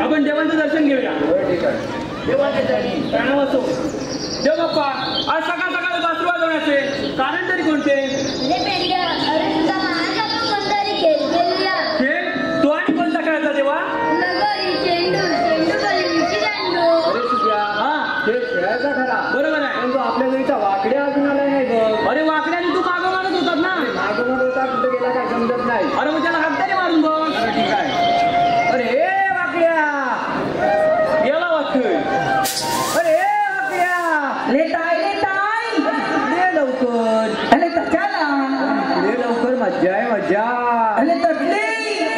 आपण देवांचं दर्शन घेऊया. ठीक आहे. प्राणाव असो. देव बाप्पा, आज सकाळ सकाळ बासरी वाजवण्याचे कारण तरी कोणते? तो आणि कोणता खेळायचा देवा? खेळायचा खरा बरोबर आहे. पण तो आपल्या घरीचा वाकड्या अजून आला नाही बघ. अरे वाकड्याने तू मागं मागत होतात ना. मागं होता कुठे गेला काय समजत नाही. अरे मग त्याला हात तरी मारून बघ. अरे ठीक आहे. अरे वाकड्या गेला वाटतोय. अरे वाकड्या लेताय ले लवकर. अरे तचाला ले लवकर. मज्जा आहे मज्जा. अरे तटले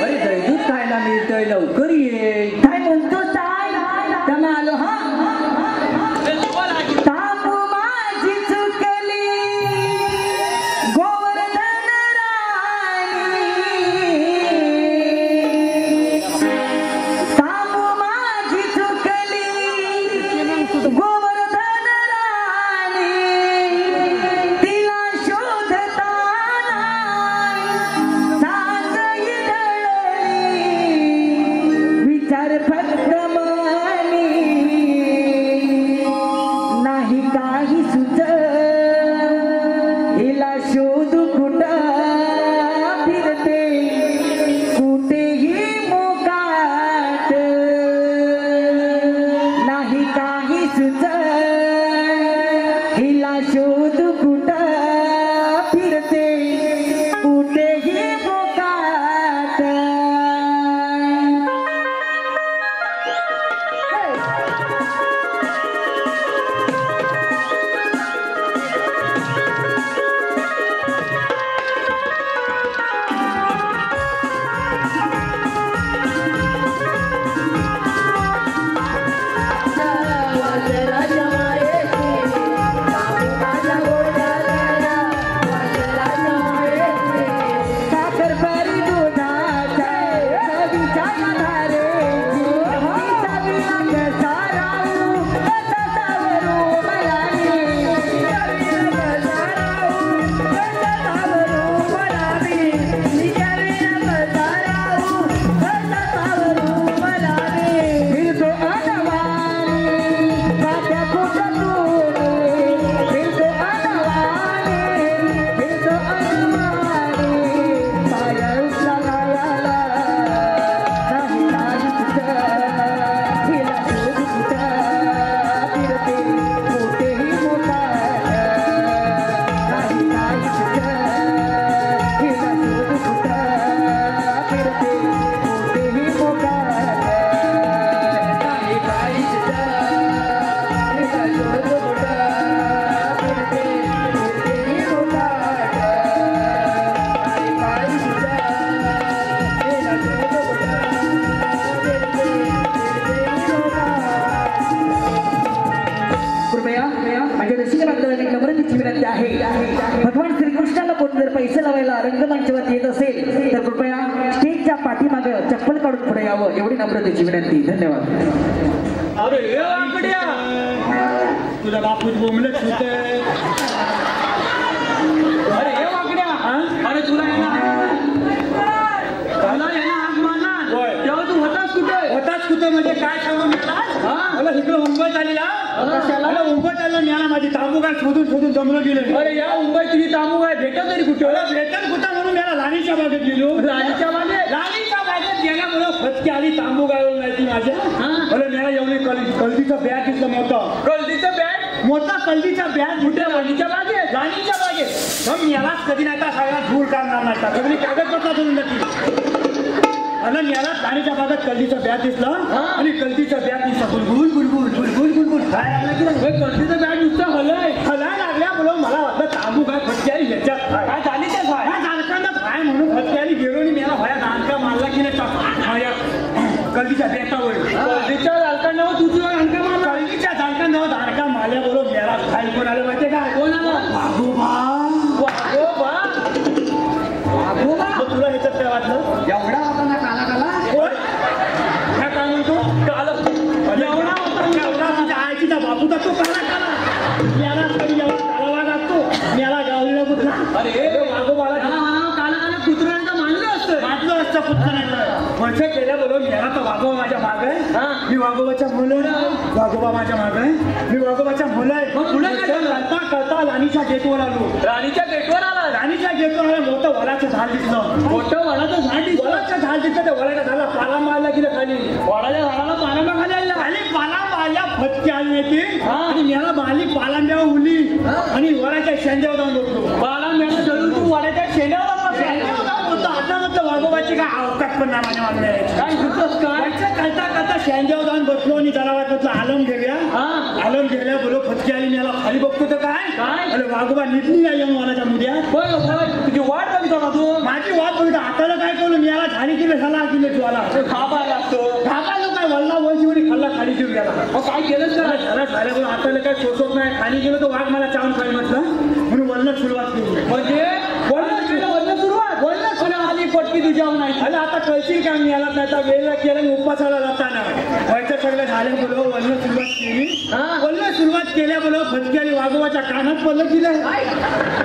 अरे दैदूत खायला मिळतंय लवकर ये. काय म्हणतो साय त्यांना आलो हा तांबू माझी चुकली गोवर्धन राणी तांबू माझी चुकली गोवर्धन राणी तिला शोधता सांगई दळली विचार फक्त मनी नाही काही सुच हिला शोधू कुठं फिरते कुठेही मोकाट नाही काही सुच हिला शोधू कुठं फिरते कुठेही मोकाट. साखर परी दुधाचा चवीच्या धारेची तिचा विना कसा राहू कसा सावरू मला मी कसा राहू कसा सावरू मला मी तिच्या विना कसा राहू कसा सावरू मला मी फिरतो अनवाणी काट्या कुठं फिरतो अनवाणी फिरतो अनवाणी पाया उचलायला नाही काही कुठं हिला शोध कुठं फिरते मोठेही मोठा नाही काही कुठं हिला शोध कुठं फिरते मोठेही मोठा नाही काही कुठं हिला शोध कुठं फिरते मोठेही मोठा नाही काही कुठं हिला शोध कुठं कृपया माझ्या रसिक बांधवांनी नम्रतेची विनंती आहे. भगवान श्रीकृष्णाला कोण जर पैसे लावायला रंगमंचावरती येत असेल तर कृपया स्टेजच्या पाठीमागं चप्पल काढून पुढे यावं एवढी नम्रतेची विनंती. धन्यवाद. अरे ए वाकड्या, तुझा बापूच बोंबलत होते. अरे ए वाकड्या, अरे तुला हाक मारणार होय. तेव्हा तू होतास कुठे? होताच कुठं म्हणजे काय सांगू मला? मला इकडे मुंबईत आलेला. मला मुंबईत आलेला मिळाला माझी तांबू काय शोधून शोधून जमलं गेलं. अरे या मुंबईत तुझी तांबू काय भेटत तरी कुठे? मला भेटत कुठं म्हणून मला लाणीच्या बागेत गेलो. राणीच्या बागेत? लाणीच्या बागेत गेल्यामुळं फटकी आली तांबू गाळून नाही ती माझ्या. मला मिळाला एवढी कल्दीचं बॅग दिसलं मोठं. कल्दीचं बॅग? मोठा कल्दीचा बॅग कुठे? राणीच्या बागेत? लाणीच्या बागेत. मग यालाच कधी नाही का सगळ्या धूळ काढणार नाही का सगळी कागदपत्र धरून जातील. आणि याला लाणीच्या बागेत कल्दीचा बॅग दिसला आणि कल्दीचा बॅग दिसला बुलबुल बुलबुल बुलबुल बुलबुल काय लागला की नाही? कल्दीचं बॅग नुसतं हलाय लागल्या म्हणून मला वाटलं तांबू काय फटकी आली ह्याच्यात काय झाली ते काय? जाणकांना काय म्हणून फटकी आली गेलो आणि मला भया दानका मारला की नाही माझ्या कल्दीच्या बॅटावर. कल्दीच्या झालकांना तुझी आणखा मारला? कल्दीच्या जाणकांना दानका मारल्या बरोबर मेला काय कोण आलं माहितीये का? कोण आला? वाघोबा. वाघोबा? वाघोबा? मग तुला ह्याच्यात काय वाटलं? एवढा होता ना काला काला. होय? काय म्हणतो? काल एवढा होता एवढा तुझ्या आईचा बापूचा तो काला काला मेला कधी एवढा काला वाघ असतो मेला गावलीला कुठला. अरे वाघोबाला काला काला कुत्र्यांचं मानलं असतं. वाटलं असतं पुत्र वर्ष केल्याबरोबर मेला तर वाघोबा माझ्या माग आहे. हा. मी वाघोबाच्या मुलं वाघोबा माझ्या माग आहे. मी वाघोबाच्या मुलं आहे. मग पुढे काय झालं? कळता कळता राणीच्या गेटवर आलो. राणीच्या गेटवर आला. राणीच्या गेटवर आलं मोठं वडाचं झाड दिसलं. मोठं वडाचं झाड दिसलं. वडाचं झाड दिसलं त्या वडाच्या झाडाला पाला मारला गेलं खाली. वडाच्या झाडाला पाण्याला खाली आला. खाली पाला मारल्या फटके आली होती हा. आणि मला मारली पालांब्यावर उली हा. आणि वडाच्या शेंड्यावर जाऊन बसलो. बाला मेला धरून तू वडाच्या शेंड्यावर बसला. शेंड्यावर जाऊन बसलो. आता म्हटलं वाघोबाची काय अवकाश पण नाही माझ्या मागण्याची. काय सुचतोस काय? व्हायचं करता करता शेंड्यावर जाऊन बसलो आणि जरा वाटलं आलम घेऊया. हा. आलम घेऊया बोलो फटके आली मला खाली बघतो तर काय काय? अरे वाघोबा निघली नाही येऊन वडाच्या मुद्या. बरं बरं, तुझी वाट बघतो ना तू. माझी वाट बघितलं हाताला काय करू मला झाली की झाला की ज्वाला खाबा लागतो. ढाका लोक काय वल्ला वंशीवरी खाल्ला खाली घेऊन गेला. मग काय केलंच का? झाला झाल्यावर हाताला काय सोसत नाही खाली गेलो तर वाघ मला चावून खाली म्हटलं म्हणून वळणं सुरुवात केली. म्हणजे वळणं सुरुवात. वळणं आली पटकी तुझ्यावर नाही. आणि आता कळशील काय मी याला नाही तर वेळेला केलं आणि उपासाला जाताना व्हायचं सगळं झालं बोलो वळणं सुरुवात केली. हा. वळणं सुरुवात केल्या बोलो फटके आणि वाघोबाच्या कानात पडलं दिलं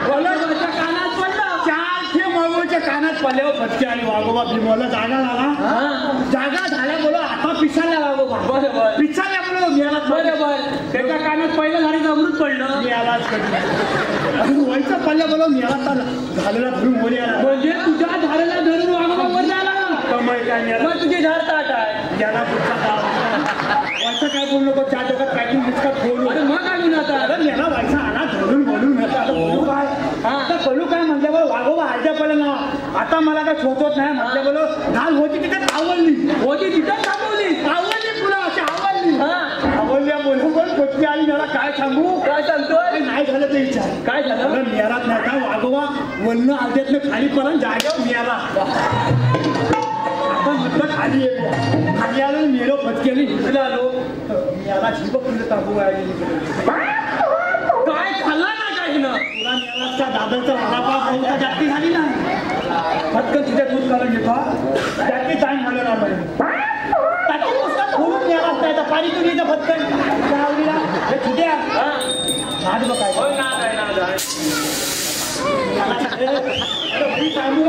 वळणाच्या कानात पडलं. चारशे वाघोबाच्या कानात पडल्यावर फटके आणि वाघोबा भीमला जागा झाला. हा. जागा झाल्या बोलो आता पिसाल्या वाघोबा बरोबर. पिसाल्या बोलो मिळाला बरोबर. त्याच्या कानात पहिलं झाडीचं अमृत पडलं. मिळालाच कधी व्हायचं पडल्या बोलो मिळाला झालेला धरून बोली आला म्हणजे तुझ्या झाडाला धरून वाघोबा वर झाला. कमाई काय मिळाला मग तुझी झाड ताट आहे. याला पुढचा व्हायचं काय बोलू नको त्या जगात पॅकिंग मिसकात बोलू अरे मग काय म्हणून आता? अरे मेला व्हायचा आला धरून बोलून आता बोलू काय हा. आता बोलू काय म्हटल्यावर वाघोबा हालच्या पडलं ना आता मला काय सोचत नाही म्हटलं बोलो घाल होती तिथे आवडली होती तिथं थांबवली. आवडली पुन्हा अशी आवडली हा. आवडल्या बोलू पण फटके आली मला काय सांगू काय सांगतोय? नाही झालं ते विचार काय झालं? अरे मिळालाच नाही का वाघोबा वल्ल आद्यातनं खाली पर्यंत जाग्यावर मिळाला आता म्हटलं खाली येतो खाली आलो मेलो फटकेली इकडे आलो मिळाला शिबक तुझं ताबू आहे काय खाल्ला ना काही ना. तुला मिळालाचा दादरचा वडापाव बहुता जास्ती झाली ना फटकन तिथे दूध काढून घेतो जास्ती टाइम झालं ना त्याची पुस्तक खोलून मिळालाच नाही तर पाणी तू घ्यायचं फटकन आवडीला हे तुझ्या हा. नाद बघाय होय ना काय ना काय.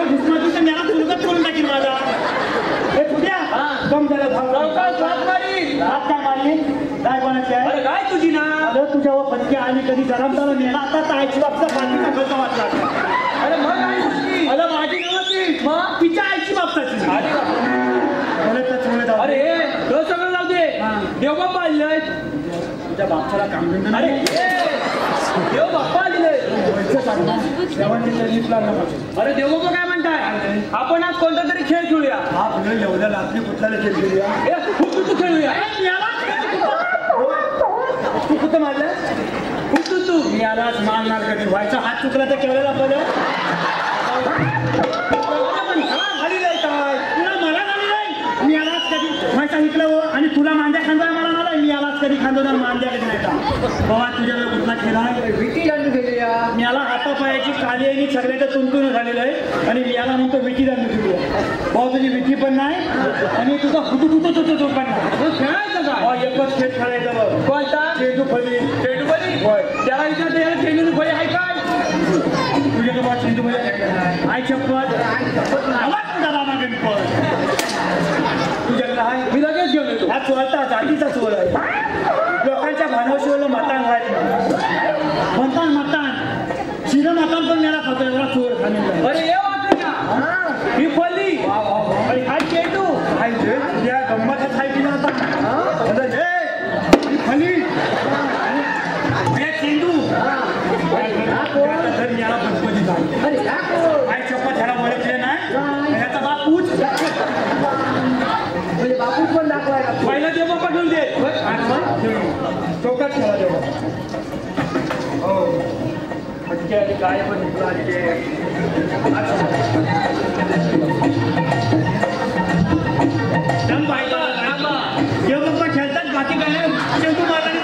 करून टाकील माझा हे तुझ्या हा. कम झालं लवकर स्वाद मारी. रात काय मारली काय कोणाची आहे अरे काय तुझी ना. अरे तुझ्यावर फटके आली कधी जरामदार मेला आता ताईची बाबचा पाठीचा खर्च वाचला अरे मग काय तुझी? अरे माझी नव्हती मग? तिच्या आईची बाबताची अरे बापरे. अरे हे सगळं जाऊ दे. हा. देवबाप्पा आलेय. तुझ्या बापच्याला काम देऊन अरे देवबाप्पा आलेले. अरे देवबाप्पा काय म्हणताय? आपण आज कोणता तरी खेळ खेळूया. हा पुढे एवढ्या रात्री कुठल्याला खेळ खेळूया ए, हुतुतू खेळूया. तू कुठं मारलं हुतुतू. मी आलाच मारणार कधी व्हायचा हात चुकला तर केवढ्याला पडलं खाली जाय काय तुला मला झाली नाही मी आलाच कधी व्हायचा इकलं आणि तुला मांद्या खांदा मला नाही मी आलाच कधी खांदोणार मांद्या कधी नाही का बाबा तुझ्याकडे कुठला खेळ आहे विटी दांडू खेळूया. मी याला हातापायाची काली आणि सगळ्याचं तुंतून झालेलं आहे आणि मी याला म्हणतो विटी दांडू खेळूया भाऊ तुझी विटी पण नाही आणि तुझा हुतू पण नाही मग खेळायचं काय? हा एकच खेळ खेळायचा बघ कोणता? चेंडू फली चेंडू बरी. होय. त्याला विचारते याला चेंडू फळी आहे काय? तुझ्या बाबा चेंडू फली आय चप्पल आवाज तुझा बाबा गणपत तुझ्याकडे आहे मी लगेच घेऊन येतो. हा चोरता जातीचा चोर आहे लोकांच्या भानवशीवरलं मतान व्हायचं म्हणतान शिरं मतान पण मेला खातो एवढा चोर खाणे अरे ये वाटूया. ही फळी आणि हा चेंडू. या गंमतच आहे की ना आता हे फली हे चेंडू तर याला गणपती झाली अरे या कोण? काय चप्पल ह्याला ओळखले नाही ह्याचा बापूच म्हणजे बापूच पण दाखवाय लागतो. पहिला देवबाप्पा घेऊन दे. चौकात खेळा जेव्हा हो म्हणजे आणि काय पण इकडं आणि ते. दम बायका देवबाप्पा खेळतात बाकी काय नाही चेंडू मारला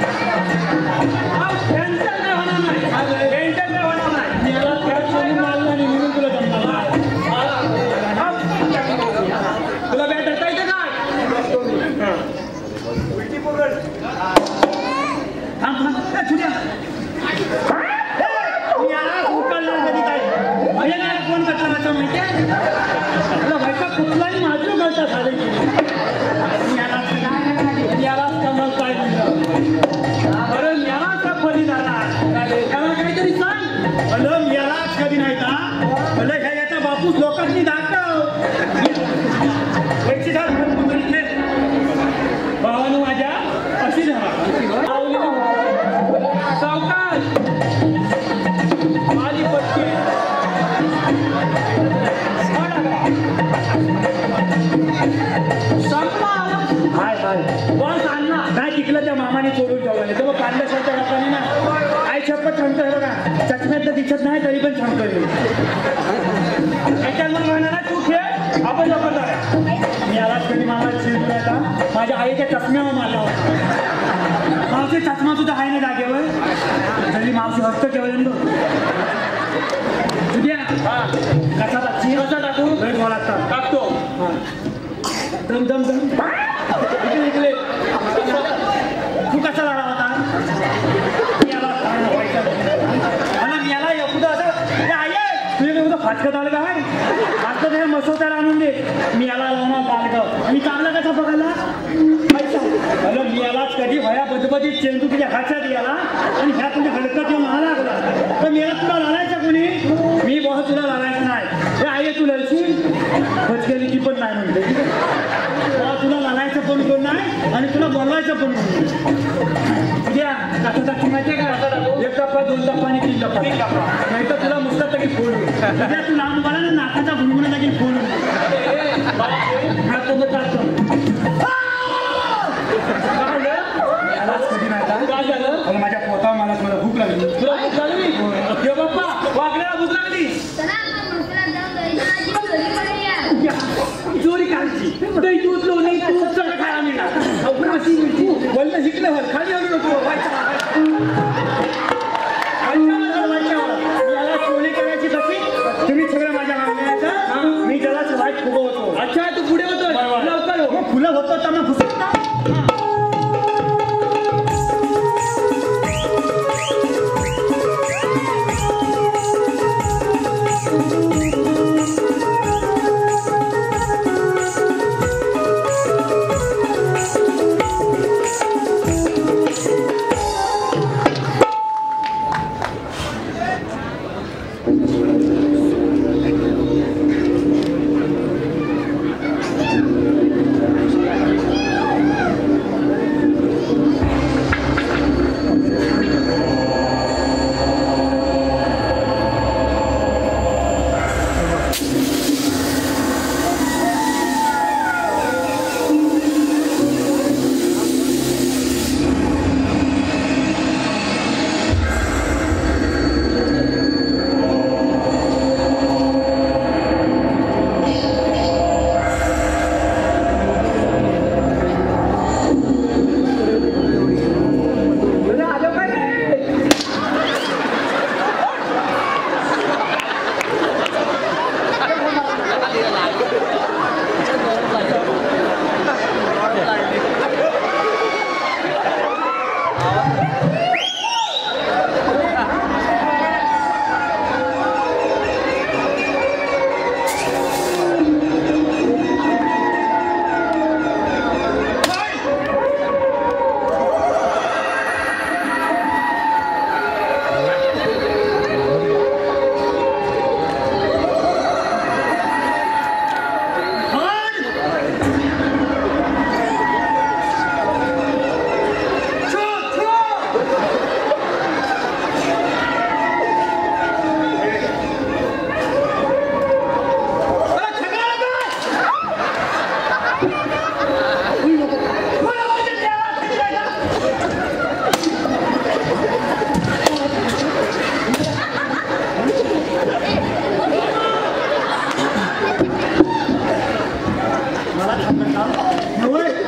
हा, टेन्शन नाही होणार नाही. टेन्शन नाही होणार नाही. याला त्या चेंडू मारला आणि म्हणून तुला जमला तुला बॅट धरता येते काय? थांब थांब तुझ्या झालं यालाच कमल काय बरं याला फली झाला त्याला काहीतरी सांग. अलं यालाच कधी नाही का अलं ह्या याचा बापूस लोकांनी दाखव पैसे झाल भावानं माझ्या अशी सावकाश माझी पत्नी हाय हाय बस अण्णा काय टिकलं त्या मामाने चोरून ठेवलं तर मग कांद्या शब्द लोकांनी ना आई शपथ सांगतोय बघा चष्म्यात तर दिसत नाही तरी पण सांगतोय याच्यात मग म्हणा तू खेळ आपण लवकर जाऊया. मी आलाच कधी मामाला शिरतो आता माझ्या आईच्या चष्म्यावर मारला होता मावशी चष्मा सुद्धा आहे ना जागेवर तरी मावशी हस्त ठेवलं उद्या कसा टाकशी कसा टाकू भेट मला टाकतो. दम दम दम इकडे इकडे तू कसा लढा होता मी याला एकुदा असं आई तुझ्या एवढं फाटकत आलं काय आता ते मसोत्याला आणून दे मी याला लावणार बालगं आणि चांगला कसा बघायला पैसा अरे मी यालाच कधी भया बदबदीत चेंडू तुझ्या हातात याला आणि ह्या तुझ्या हडकत येऊन मला लागला तर मेला तुला लढायचं कोणी मी बहुत तुला लढायचं नाही हे आई तू लढशील बचकेली ती पण नाही म्हणते तुला लढायचं पण कोण नाही आणि तुला बोलवायचं पण कोण उद्या कसं टाकू माहितीये का एक टप्पा दोन टप्पा आणि तीन टप्पा नाही तर तुला मुस्तात तरी फोडू उद्या तू लांब मला ना नाकाचा गुणगुणा तरी फोडू हा तो चालतो कधी नाही काय झालं माझ्या पोटावर मला भूक लागली तुला भूक लागली हे बाप्पा वागण्याला भूक लागली चोरी करायची दही दूध लोणी तूप सगळं खायला मिळणार अशी मिळची बोलणं शिकलं हर खाली आणू नको याला चोरी करायची कशी तुम्ही सगळं माझ्या मागण्याचं मी त्यालाच वाईट फुगवतो अच्छा तू पुढे होतो लवकर हो. मग फुलं होतो त्यांना फुसवता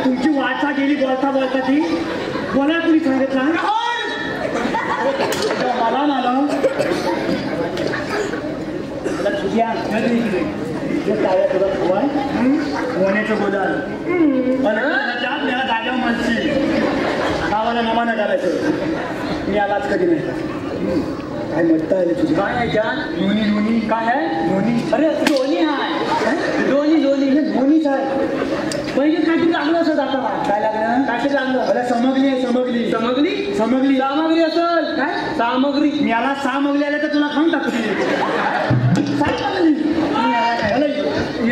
तुमची वाचा गेली बोलता बोलता ती बोला तुम्ही सांगितलं मला मला होण्याचं गोदाल त्याला जाग्यावर म्हणशील गावाला नमाना करायचं मी आलाच कधी नाही काय म्हणता आले तुझी काय आहे जान नोनी नोनी काय आहे नोनी अरे दोन्ही आहे दोन्ही दोन्हीच आहे. म्हणजे काहीतरी लागलं असं आता काय लागलं? काहीतरी लागलं मला समजली आहे, समजली सामग्री समजली. सामग्री असेल काय? सामग्री मला 6 मगली आले तर तुला खाऊन टाकतो. मला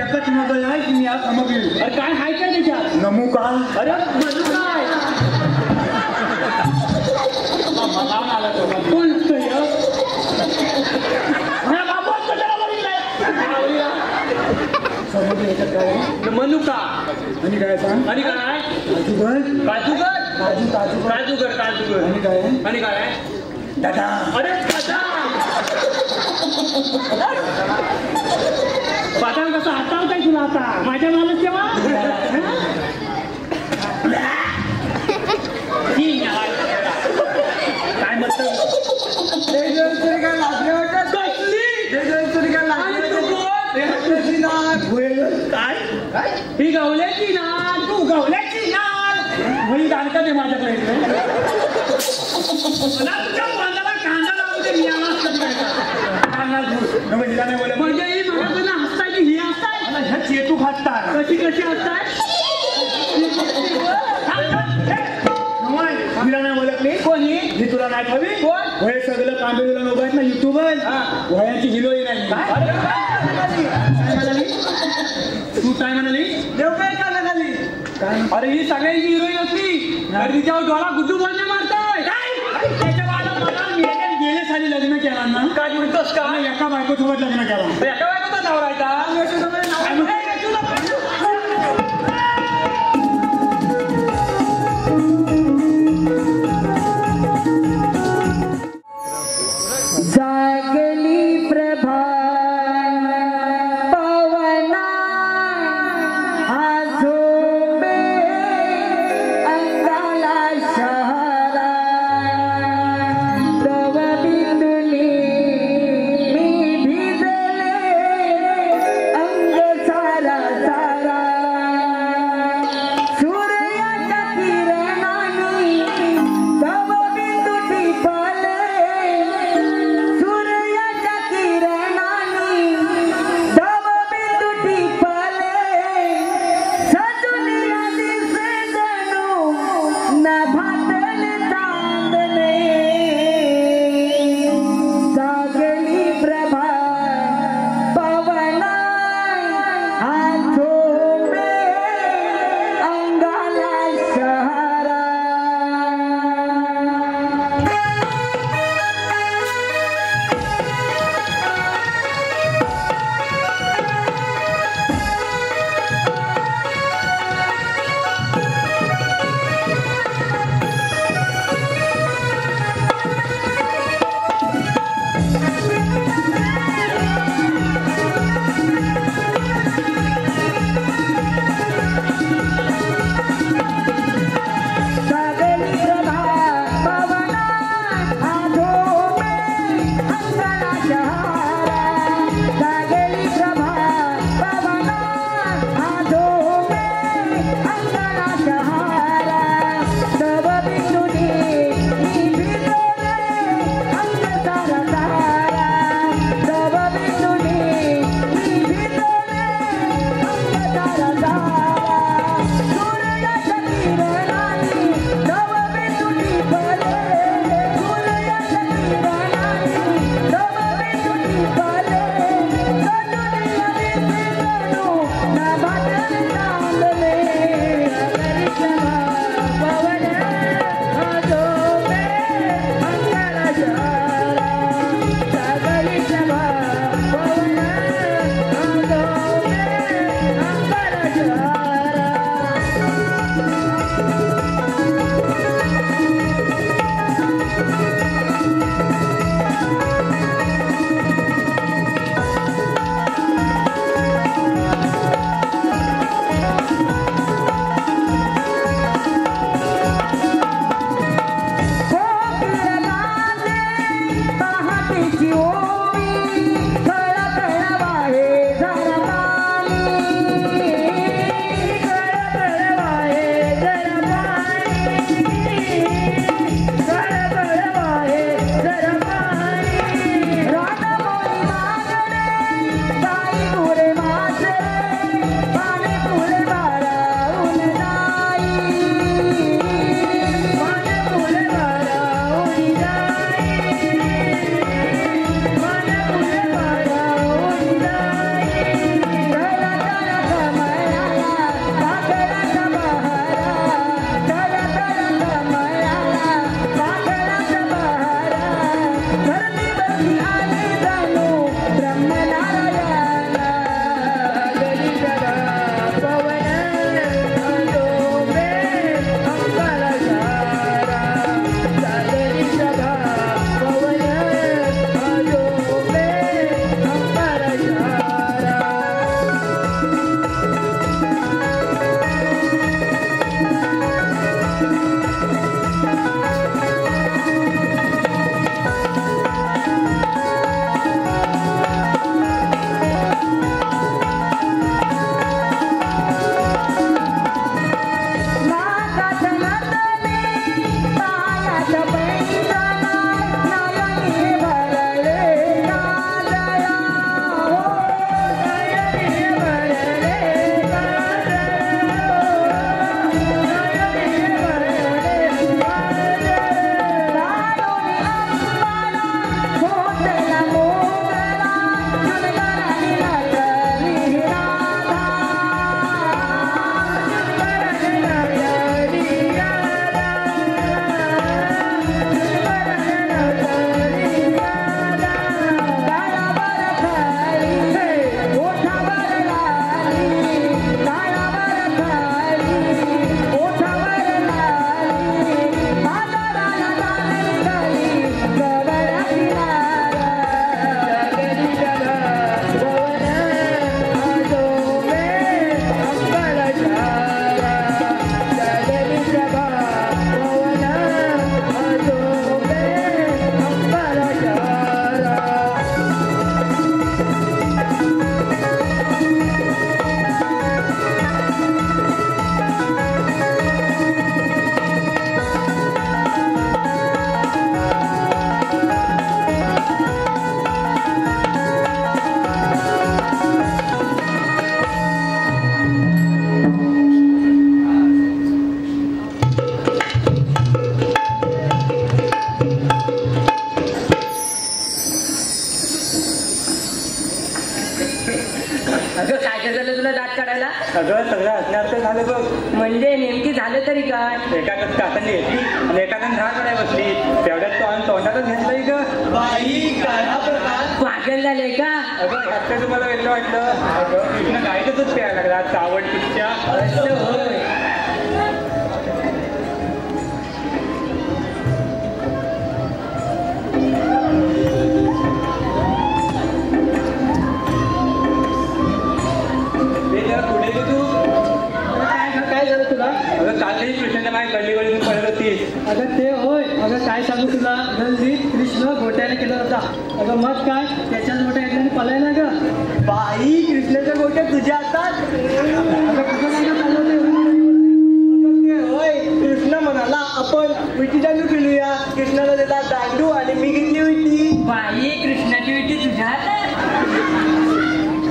एकच मगल आहे की मी आज समजली. अरे काय हाय काय त्याच्यात नमू का? अरे म्हणू काय कोण असतं हे? हा, बाबू असतो त्याला बघितलंय. समजली याच्यात काय आहे? मनुका आणि काय सांग? आणि काय काजूगर काजूगर काजूगर काजूगर आणि काय आहे? आणि काय आहे? दादा अरे बदाम कसं हातावताय तुला आता माझ्या मालच तेव्हा काय म्हणतो काय ही गवल्याची नाल तू गवल्याची नाल वही जाणता ते माझ्याकडे तुझ्या बांधाला कांदा लागू दे मी आवाज म्हणजे ही माझ्याकडनं हसताय की ही हसताय ह्या चेतू खातात. कशी असताय तुला नाही ओळखली कोणी ही तुला नाही हवी. कोण वय सगळं कांबे तुला मोबाईल ना युट्यूबवर वयाची हिरोईन नाही. काय म्हणाली तू काय म्हणाली? देव काय का झाली काय? अरे ही सगळ्यांची हिरोईन असली अरे तिच्यावर डोळा गुड्डू बोलणे मारताय त्याच्या बाळा मला गेले साली लग्न केला ना. काय म्हणतोस का एका बायकोसोबत लग्न केला. एका बायकोचा नवरायचा जागली प्रभा पवना आझोबे अंगाला शहरा दव बिंदुली मी भिजले तुला दात काढायला? सगळं असणार तर झालं बघ. म्हणजे नेमकी झालं तरी काय? एकाच कासांनी घेतली आणि एकाच झाड बसली तेवढ्यात तो आणि तोंडातच घेतलंय ग. पागल झाले का? अगं आता तुम्हाला वेगळं वाटलं. अगं कृष्ण गायचंच प्यायला लागला चावड पिक्च्या. असं होय. पुढे तू काय झालं तुला? अगं काल नाही कृष्णाच्या मागे गल्लीवरून पडत होतीस. अगं ते होय. अगं काय सांगू तुला, गल्लीत कृष्ण गोट्याने केला होता. अगं मग काय, त्याच्याच गोट्या ऐकल्याने पलायला ग. बाई कृष्णाच्या गोट्या तुझ्या हातात. अगं तुझं काय चालवते? होय, कृष्ण म्हणाला आपण विटी दांडू खेळूया. कृष्णाला दिला दांडू आणि मी घेतली विटी. बाई कृष्णाची विटी तुझ्या हातात?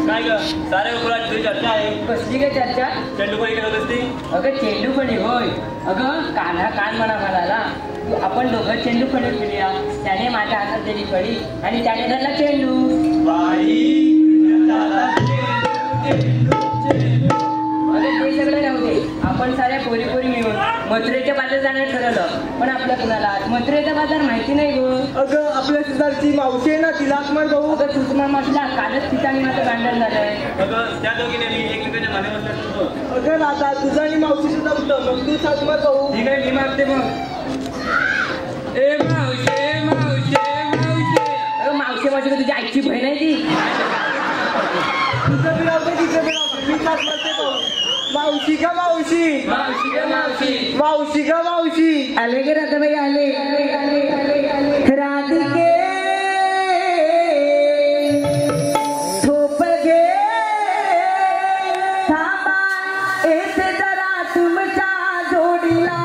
काय ग सारे उपरात तुझी चर्चा आहे. कसली काय चर्चा? चेंडू कोणी करत असते? अगं चेंडूपणी होय. अगं कान्हा कान म्हणा म्हणाला आपण दोघं चेंडूपणी खेळूया. त्याने माझ्या हातात दिली कडी आणि त्याने धरला चेंडू. अगं ते सगळं नव्हते. आपण साऱ्या पोरी पोरी मिळून मथुरेच्या बाजार जाण्याचं ठरवलं. पण आपल्या कुणाला मथुरेचा बाजार माहिती नाही गो. अगं आपल्या शेजारची मावशी आहे ना, तिला मार भाऊ. अगं तुझमा मावशीला कालच ठिकाणी माझं भांडण झालंय. अगं त्या दोघीने मी एकमेकांच्या मागे बसल्या. अगं राधा तुझा आणि मावशी सुद्धा होतं. मग तू साथ मार भाऊ. ठीक आहे मी मारते मग. ए मावशे मावशे मावशे. अगं मावशी मावशी तुझी आईची बहीण आहे ती. तुझं बी राहते तिचं बी राहते. मी साथ मारते भाऊ. मावशी का मावशी? मावशी का मावशी? मावशी का मावशी? आले गे राधाबाई आले. राधिके झोप घे थांबा येते जरा तुमच्या जोडीला.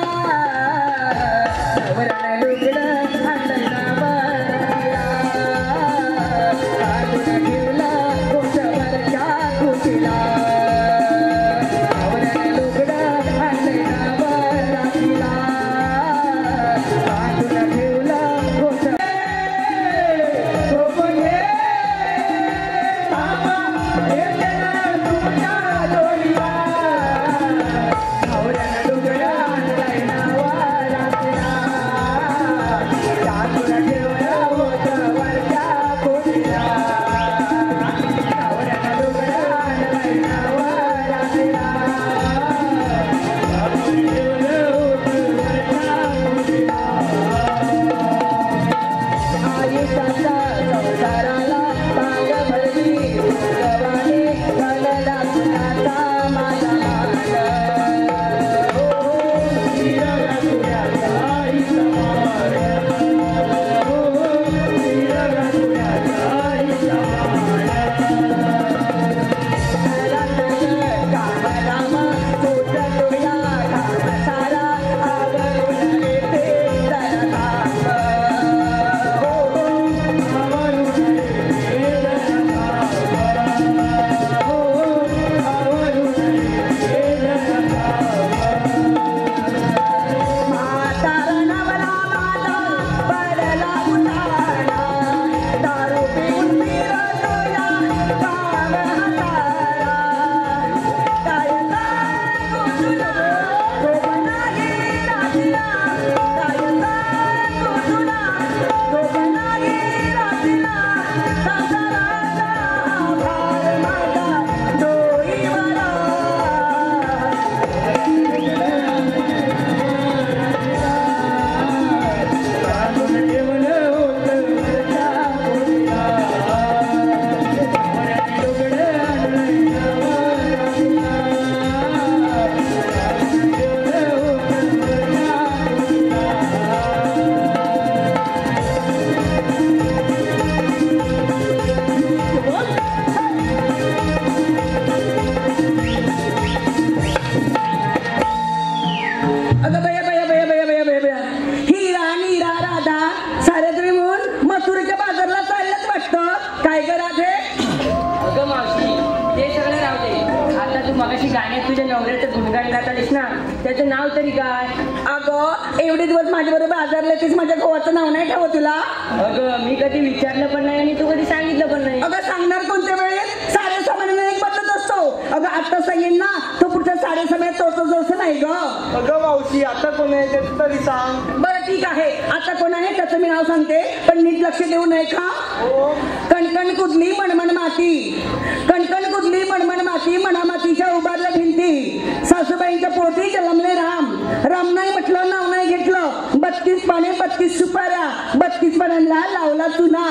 नवऱ्याला लुगडं आणलं नवऱ्याला. काढून ठेवलं कोसवरच्या खुशीला. नवऱ्याला लुगडं आणलं नवऱ्याला. काढून ठेवलं कोसव. झोप घे थांबा येते जरा तुमच्या जोडीला. नवऱ्याला लुगडं आणलं नवऱ्याला. काढून ठेवलं कोसवरच्या खुशीला. नवऱ्याला लुगडं आणलं नवऱ्याला. आयुष्याच्या संसाराला बाग भरली गवाने बनला कुणाचा माझा मान. अगं बया बया बया बया बया बया बया हिरा नीरा राधा सारे तुम्ही म्हणून मथुरेच्या बाजारला चालल्याच वाटतं. काय ग राधे? अगं मावशी ते सगळं राहू दे. आता तू मगाशी गाण्यात तुझ्या नवऱ्याचं गुणगान गात आलीस ना, त्याचं नाव तरी काय? अगं एवढे दिवस माझ्या बरोबर बाजारला तीच माझ्या भावाचं नाव नाही ठेवत तुला. अगं मी कधी विचारलं पण नाही आणि तू कधी सांगितलं पण नाही. अगं सांगणार कोणत्या वेळेस? सारे सामान्य एक बदलत असतो. अगं आता सांगेन ना तो पुढच्या साडेसमयात तोच नाही ग. अगं मावशी आता कोण आहे त्याचं तरी सांग. बरं ठीक आहे, आता कोण आहे त्याचं मी नाव सांगते, पण नीट लक्ष देऊ नये का. कणकण कुदली मणमण माती, कणकण कुदली मणमण माती, म्हणा मातीच्या उभारल्या भिंती. सासूबाईंच्या पोटी जन्मले राम, राम नाही म्हटलं नाव नाही घेतलं. 32 पाने 32 सुपाऱ्या, 32 पानांना लावला चुना.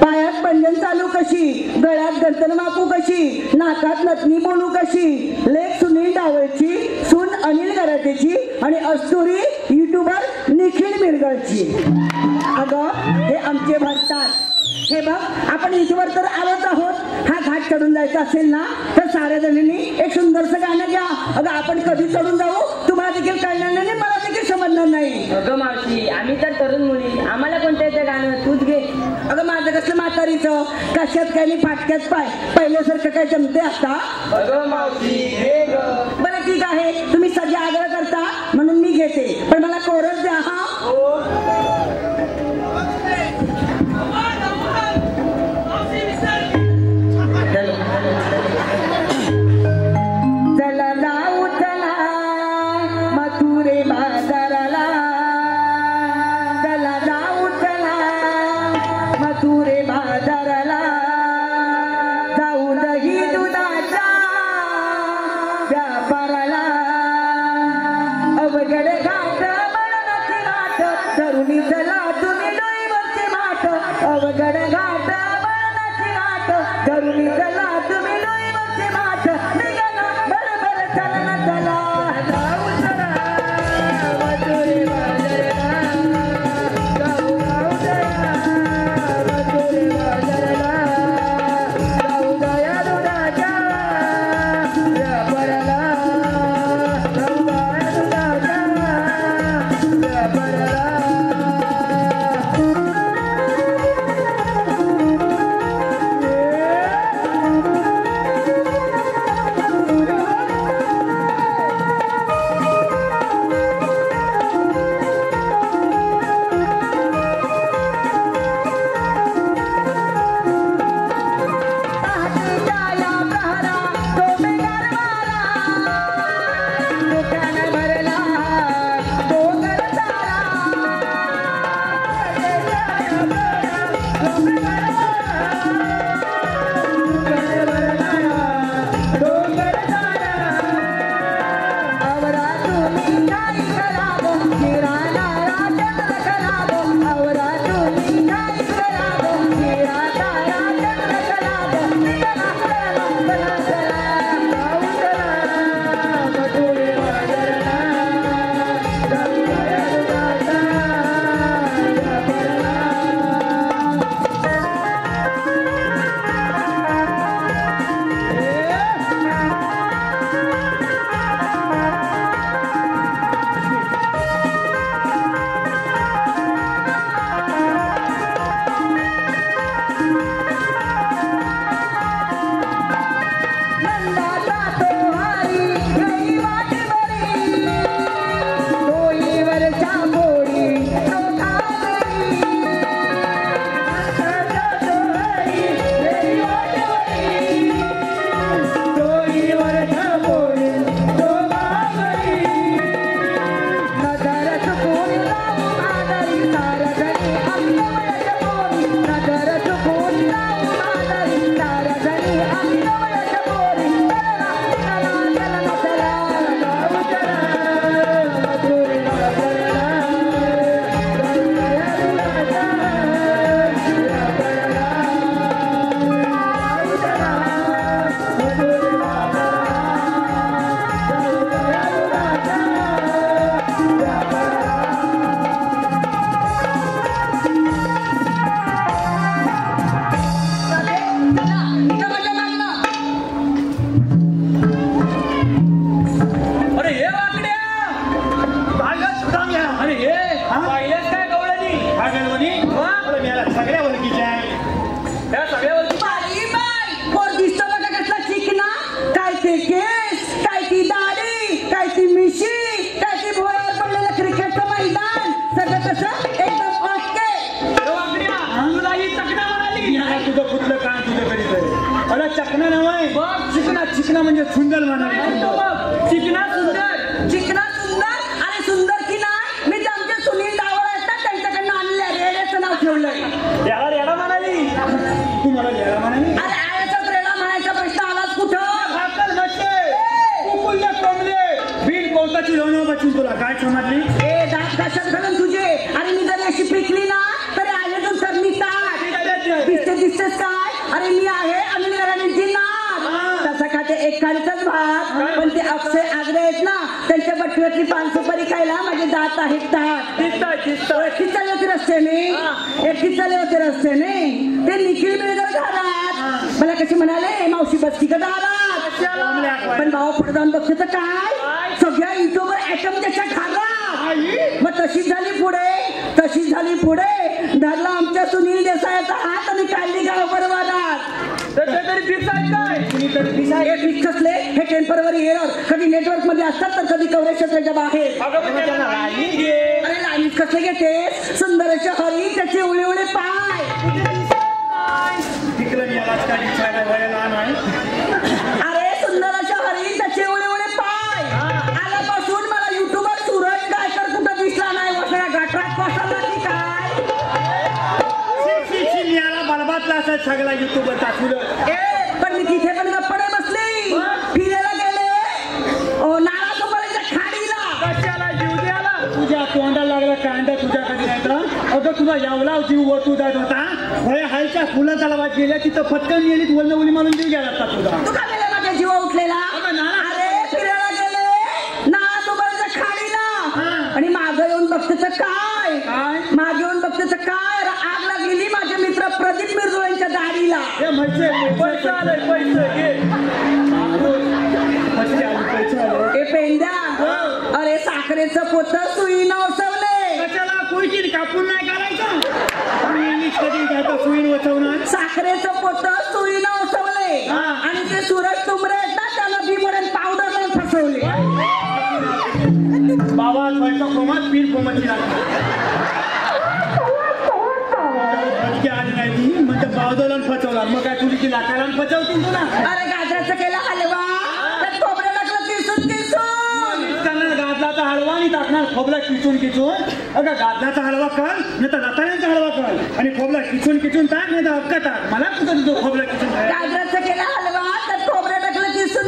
पायात पंजन चालू कशी, गळ्यात गंतन मापू कशी, नाकात नथनी बोलू कशी. लेख सुनील डावळची, सून अनिल गराटेची आणि अस्तुरी युट्यूबर निखिल मिरगळची. अगं हे आमचे भरतात. हे बघ आपण इथवर तर आलोच आहोत. हा घाट चढून जायचा असेल ना तर साऱ्या जणींनी एक सुंदरसं गाणं घ्या. अगं आपण कधी चढून जाऊ तुम्हाला देखील कळणार नाही, मला देखील समजणार नाही. अगं मावशी आम्ही तर तरुण मुली, आम्हाला कोणतं येतं गाणं, तूच घे. अगं माझं कसलं म्हातारीचं, कशात काय नाही फाटक्यात पाय, पहिल्यासारखं काय जमते आता. अगं मावशी हे ग. बरं ठीक आहे, तुम्ही सगळे आग्रह करता म्हणून मी घेते, पण मला कोरस द्या. हा चला जाऊ चला मथुरे बाजाराला, चला जाऊ चला मथुरे बाजाराला. जाऊ दही दुधाच्या व्यापाराला. अवघड घाट म्हणूनची गाठ, तरुणी चला तुम्ही डोईवरची माठ. अवघड घाट म्हणूनची गाठ, तरुणी चला तुम्ही डोईवरची माठ. निघाला बरोबर चला ना चला. जाऊ चला मथुरे बाजाराला, जाऊ जाऊ चला मथुरे बाजाराला. जाऊ दया दुधाच्या व्यापाराला, जाऊ दया दुधाच्या व्यापाराला. चकना नव्हे चिकना चिकना म्हणजे सुंदर म्हणाले चिकना सुंदर चिकना सुंदर आणि सुंदर की नाही मी तर आमचे सुनील डावळ आहेत ना त्यांच्याकडनं आणले रेड्याचं नाव ठेवलंय. त्याला रेडा म्हणाली तू मला रेडा म्हणाली अरे आयाचाच रेडा म्हणायचा प्रश्न आलाच कुठं भाकर नसते कुकुलच्या कोंबले बीड कोणताची लोणं बचून तुला काय समजली ए दात कशात घालून तुझे आणि मी जरी अशी पिकली ना तरी आले तू सर दिसतेस काय अरे मी आहे अनिल गराणीची नाच तसा खाते एक काळीचाच भात पण ते अक्षय आग्रे आहेत ना त्यांच्या बटव्यातली पान सुपारी खायला माझे दात आहेत एकटीच चालले होते रस्त्याने ते निखिल मिळगर घरात मला कशी म्हणाले मावशी बसती का दारात पण भाऊ पुढे जाऊन बघते तर काय सगळ्या युट्यूबवर ऍटम त्याच्या घरात मग तशीच झाली पुढे धरला आमच्या सुनील देसाईचा हात आणि काढली गाव बरवादात कसले हे टेम्पररी एरर कधी नेटवर्क मध्ये असतात तर कधी कव्हरेज क्षेत्राच्या बाहेर अरे लाईन कसले घेते सुंदर हरी त्याचे उळे उळे पाय अरे सुंदर हरी त्याचे उळे उळे पाय आल्यापासून मला युट्यूबवर सूरज गायकर कुठं दिसला नाही वसळ्या गटरात कोसळला की काय बलबातला असं सगळा युट्यूबवर टाकलं पण मी तिथे पण गप्पडे बसली फिरायला गेले नाळा सुपारीच्या खाडीला कशाला जीव द्याला तुझ्या तोंडाला लागला कांदा तुझ्या कधी नाही अगं तुझा यावला जीव वरतू जात होता भय हायच्या फुलं तलावात गेल्या तिथं फटकन गेली वल्ल उली मारून जीव गेला असता तुझा तू का गेला माझ्या जीवा उठलेला अरे फिरायला गेले नाळा सुपारीच्या खाडीला आणि मागं येऊन बघतेच काय मागे येऊन बघतेच काय आग लागलेली माझे मित्र प्रदीप मिरजोळ्यांच्या दाढीला पैसे ए पेंड्या अरे साखरेचं पोत सुई नवसवले कशाला कुईची कापून नाही करायचं कधी काय सुईन वचवणार साखरेचं पोत सुई नवसवले आणि ते सूरज तुमरे आहेत ना त्याला भीमोड्यात पावडर लावून फसवले बाबा स्वयंपाक कोमात पीर कोमाची लागली आली नाही म्हणजे पावडर फसवला मग काय तुझी लाकाला फसवतील तुला अरे गाजराचं केला हलवा त्यात खोबरं टाकलं किसून गाजलाचा हलवा आणि टाकणार खोबला किचून अगं गाजलाचा हलवा कर नाही तर रताळ्यांचा हलवा कर आणि खोबला किचून टाक नाही तर अक्का टाक मला कुठं तुझं खोबला किचून गाजराचं केला हलवा त्यात खोबरं टाकलं किसून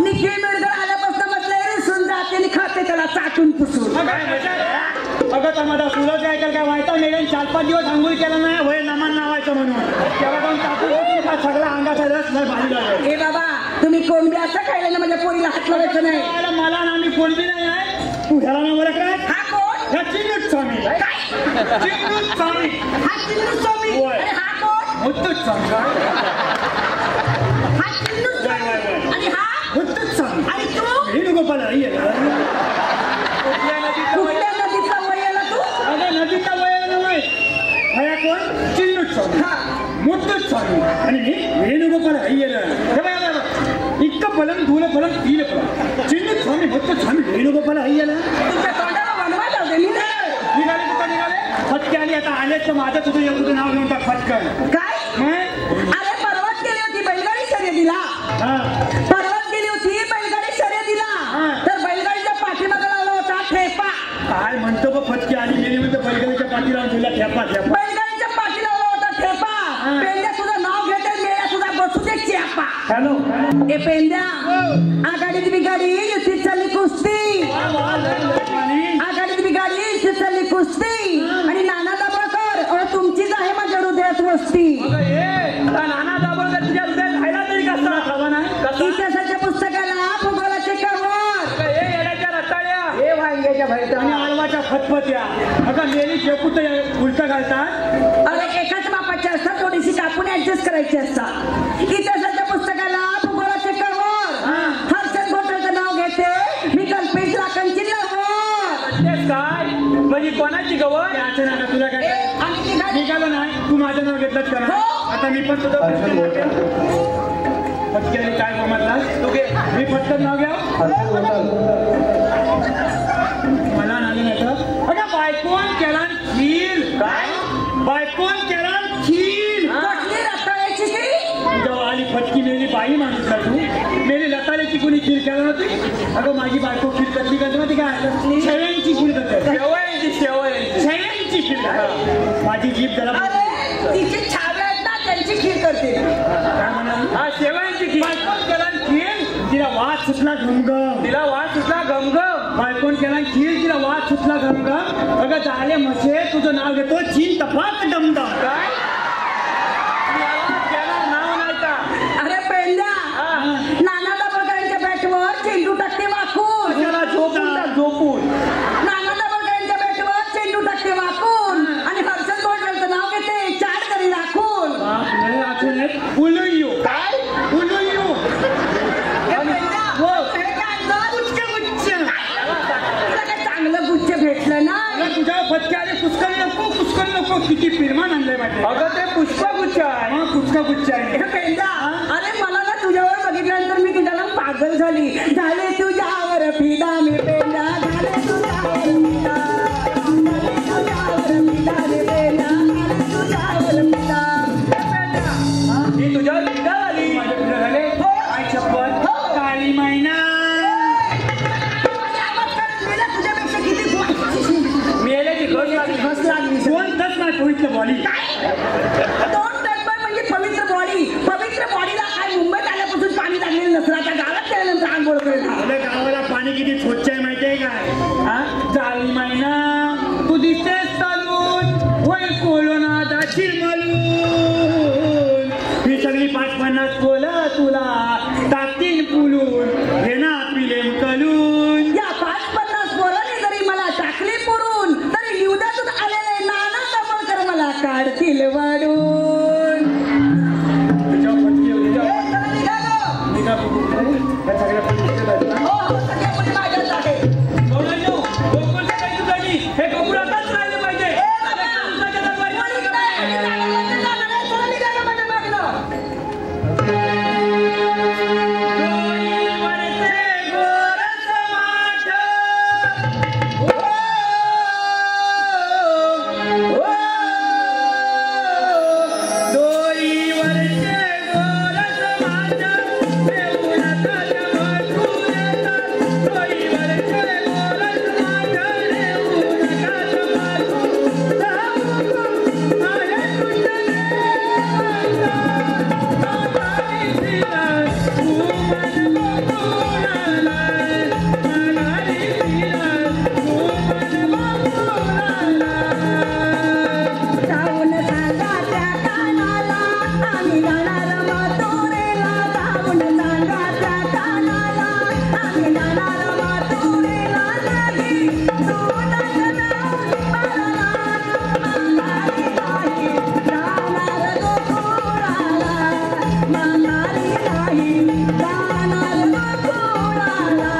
निखिल मिळकर आल्यापासून बसले रिसून जाते आणि खाते त्याला चाटून पुसून अगं तर माझा सूरज ऐकाल काय व्हायचा मेडन 4-5 दिवस आंघोळ केला नाही वय नमान नावायचं म्हणून तेव्हा जाऊन टाकून सगळा अंगाचा रस नाही भाजी ए बाबा तुम्ही कोणबी असं खायला ना माझ्या पोरीला हात लावायचं नाही मला ना मी कोणबी नाही आहे तू ह्याला ना बरं काय हा कोण ह्या चिन्नूच स्वामी चिन्नूच स्वामी हा चिन्नू स्वामी आणि हा कोण मुत्तूच स्वामी हा चिन्नू स्वामी आणि हा मुत्तूच स्वामी आणि तू वेणुगोपाल कुठल्या नदीतला वयाला तू अगं नदीचा वयाला नाही हया कोण चिन्नूच स्वामी मुत्तूच स्वामी आणि मी वेणुगोपाल इतकं फलन धुलं फलन तीन फलन चिन्नूच स्वामी मुत्तूच स्वामी वेणुगोपाल तुझ्या तोंडाला बनवायला होते मी निघाले कुठं निघाले फटके आली आता आले तर माझं तुझं एवढं नाव घेऊन टाक फटकन काय अरे परवाच गेली होती बैलगाडी शर्यतीला परवाच गेली होती बैलगाडी शर्यतीला तर बैलगाडीच्या पाठीमागे लावला होता ठेपा काय म्हणतो बघ फटके आली गेली म्हणजे बैलगाडीच्या पाठी लावून तुला ठेपा बैलगाडीच्या पाठी लावला होता ठेपा पेंड्या तुझं नाव घेते मेळ्या तुझा बसू दे चेपा हॅलो ए पेंड्या आघाडीत बिगाडी युतीत चालली कुस्ती आघाडीत बिगाडी युतीत चालली कुस्ती आणि नाना दाभोळकर तुमचीच आहे माझ्या हृदयात वस्ती नाना दाभोळकर तुझ्या हृदयात खायला तरी कसा खावा नाही इतिहासाच्या पुस्तकाला भूगोलाचे कवर येड्याच्या रताळ्या वांग्याच्या भरत्या आणि आळवाच्या फतफत्या अगं नेली शेपूट उलट घालतात अरे एकाच मापाचे असतात थोडीशी कापून ऍडजस्ट करायची असतात इतिहासाच्या पुस्तकाला भूगोलाचे कवर हर्षद घोटाळचं नाव घेते मी कल्पेश लाखांची नवर काय म्हणजे कोणाची गवळ तुला काय निघालं नाही तू माझं नाव घेतलंच करा आता मी पण तुझं फटक्याने काय गमतला तू घे मी फटकन नाव घ्या मला नाले नाही तर अगं बायकोन केला खीर काय बायकोन केला खीर कसली रताळ्याची की बाई माणूस का तू मेरी लतालेची कुणी खीर केला होती अगं माझी बायको खीर कसली करते माहिती काय शेवयांची खीर करते शेवयांची खीर माझी जीभ जरा अरे तिचे छावे आहेत ना त्यांची खीर करते काय म्हणाल हा शेवयांची खीर बायकोन केला खीर तिला वास सुटला घमघम तिला वास सुटला घमघम बायकोन केला खीर तिला वास सुटला घमघम अगं झाले म्हशे तुझं नाव घेतो चीन तपाक डमडम काय अरे पेंड्या नाना दाभोळकरांच्या बॅटवर चेंडू टाकते वाकून झोपून नाना दाभोळकरांच्या बॅटवर चेंडू टाकते वाकून आणि हर्षद गोडबोलेचं नाव घेते चार करी राखून उलुयू काय उलुयू तुला काय चांगलं गुच्छ भेटलं ना तुझ्या फटके आले कुचकरी नको किती फिरमान आणलंय माझे अगं ते पुष्पगुच्छ आहे हा कुचका गुच्छ आहे हे पेंड्या अरे मला ना तुझ्यावर बघितल्यानंतर मी तुझ्याला पागल झाली झाले तुझ्यावर फिदा मी पेंड्या झाले तुझ्यावर फिदा झाले तुझ्यावर फिदा रे पेंड्या झाले तुझ्यावर फिदा मी तुझ्यावर फिदा झाली माझ्या फिरा झाले काय शपथ काळी मैना तुझ्यापेक्षा किती मेल्याची घोष लागली हस लागली कोणतंच नाही पवित्र बॉडी दोन टक्कर म्हणजे पवित्र बॉडीला काय मुंबईत आल्यापासून पाणी लागलेलं नसलं आता गावात गेल्यानंतर आंघोळ करेल आपल्या गावाला पाणी किती स्वच्छ आहे माहितीये काय हा जाळी मैना तू दिसतेस चालून वय कोलोना जाशील मलून ही सगळी 550 बोला तुला टाकतील पुलून हे ना पिलेम कलून या 550 पोरांनी जरी मला टाकली पुरून तरी निवदातून आलेले नाना दाभोळकर मला काढतील वाढून त्याच्यावर फटके होते, त्याच्यावर ए, चला निघा गं. निघा बघू. या सगळ्या फटके हो, सगळ्या मुली माझ्याच आहे. गौरांनो, गोकुळच्या काही ठिकाणी हे गोकुळ आताच राहिले पाहिजे ए, बाबा, मुलीच नाही, आणि नानाला जाणार नाही. चला निघा गं माझ्या मागनं. जाऊन सांगा त्या कानाला आम्ही जाणार मातुरेला जाऊन सांगा त्या कानाला आम्ही जाणार मातुरेला नाही तू माघारी नाही जाणार गोकुळाला माघारी नाही जाणार गोकुळाला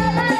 Bye.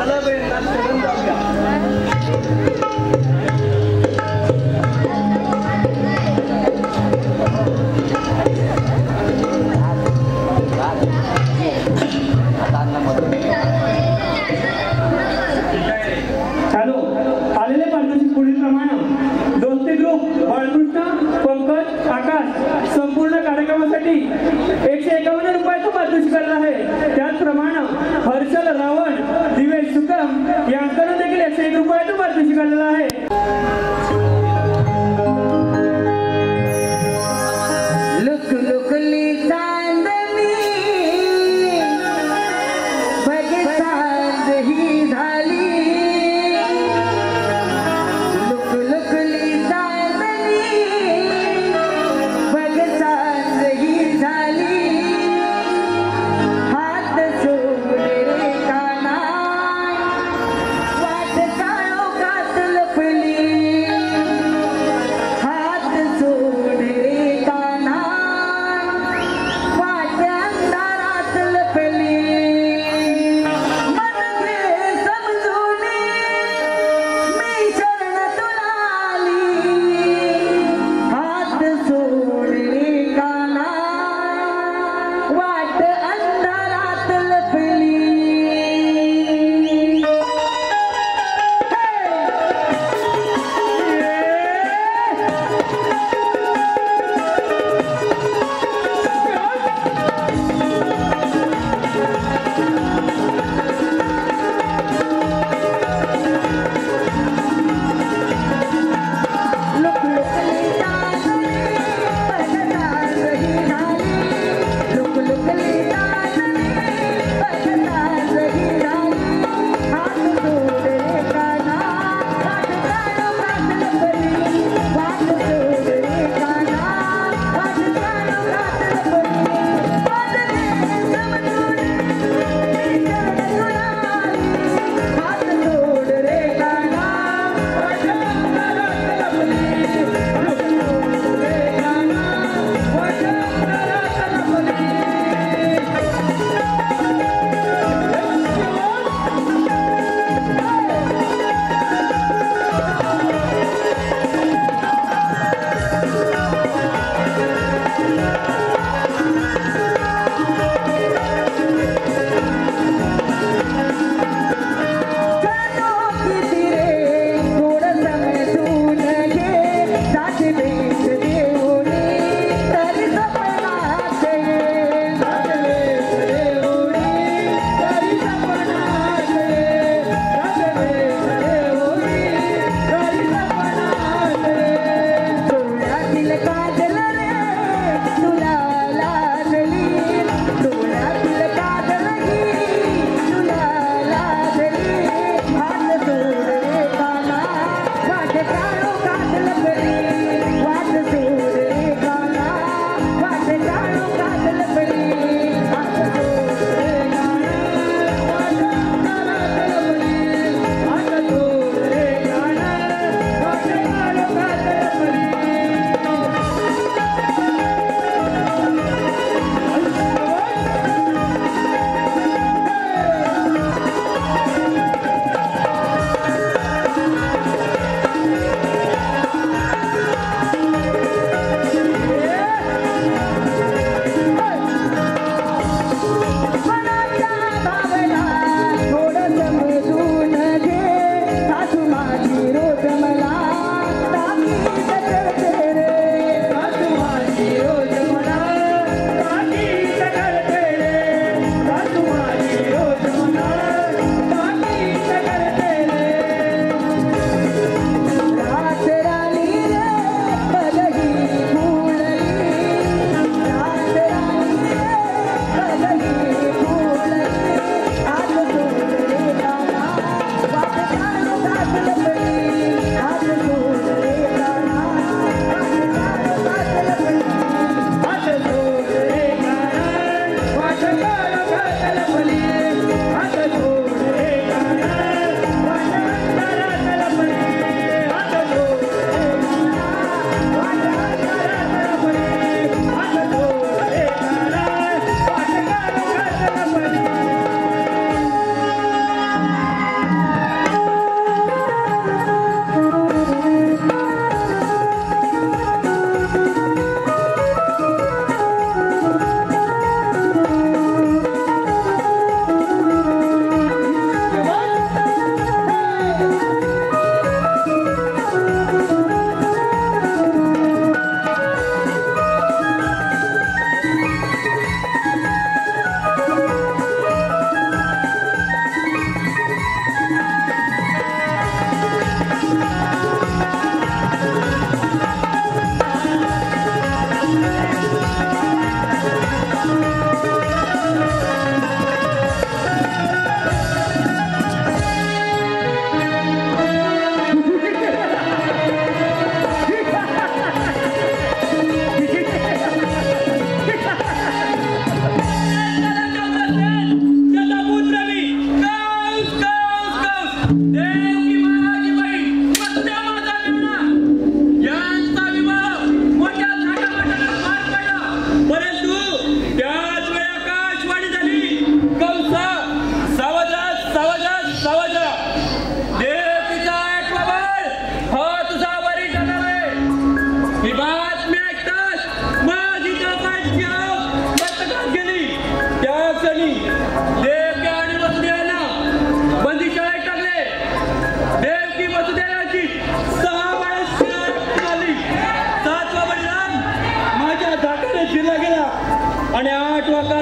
चला बेंदा चलन जाऊया. हॅलो आलेले पारितोषिक पुढील प्रमाणे दोस्ती ग्रुप बाळकृष्ण पंकज आकाश संपूर्ण कार्यक्रमासाठी 151 रुपयाचं पारितोषिक आलेलं आहे. त्याचप्रमाणे हर्षल रावण दिवेश सुकम यांकडून देखील 101 रुपयाचं पारितोषिक आलेलं आहे. लुक लुकली चांदणी बघ सांज ही झाली. लुक लुकली चांदणी बघ सांज ही झाली. हात सोडले रे काना वाट काळोखात लपली.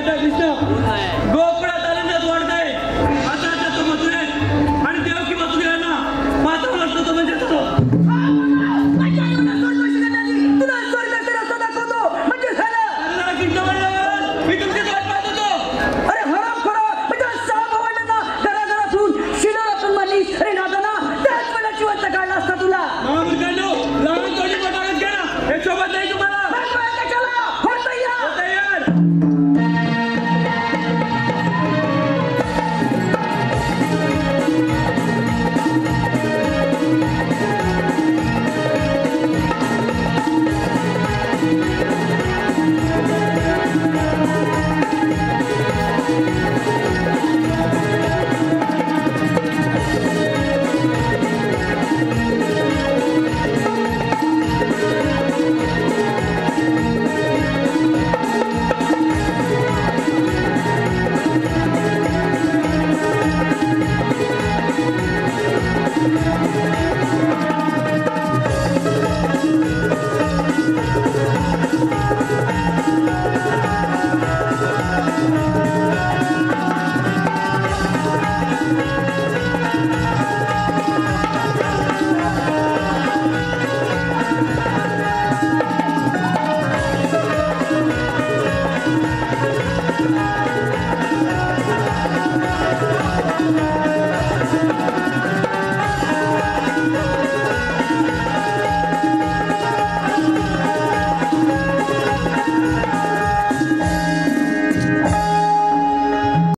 राधा कृष्ण गो